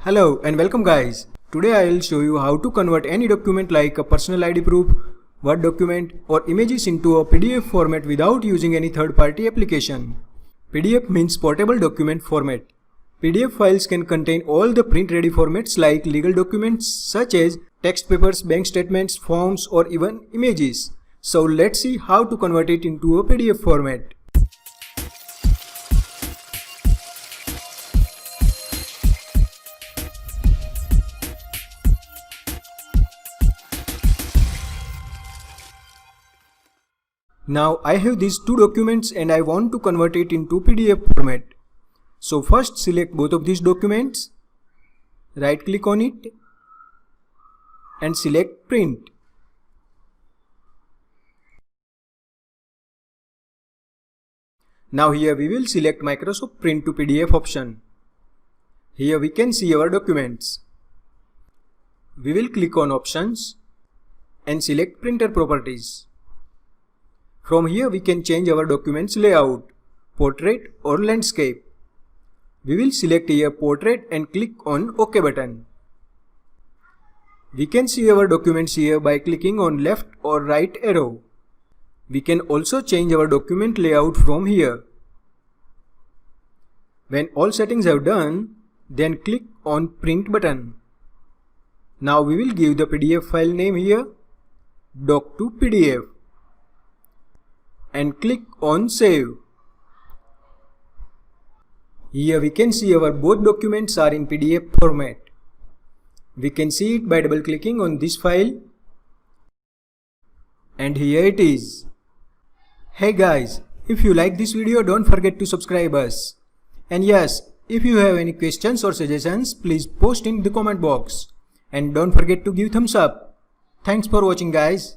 Hello and welcome guys. Today I will show you how to convert any document like a personal ID proof, Word document or images into a PDF format without using any third-party application. PDF means portable document format. PDF files can contain all the print-ready formats like legal documents such as text papers, bank statements, forms or even images. So let's see how to convert it into a PDF format. Now I have these two documents and I want to convert it into PDF format. So first select both of these documents, right click on it and select print. Now here we will select Microsoft Print to PDF option. Here we can see our documents. We will click on options and select printer properties. From here we can change our document's layout, portrait or landscape. We will select here portrait and click on OK button. We can see our documents here by clicking on left or right arrow. We can also change our document layout from here. When all settings are done, then click on print button. Now we will give the PDF file name here, doc to PDF. And click on save. Here we can see our both documents are in PDF format. We can see it by double clicking on this file. And here it is. Hey guys, if you like this video, don't forget to subscribe us. And yes, if you have any questions or suggestions, please post in the comment box. And don't forget to give thumbs up. Thanks for watching guys.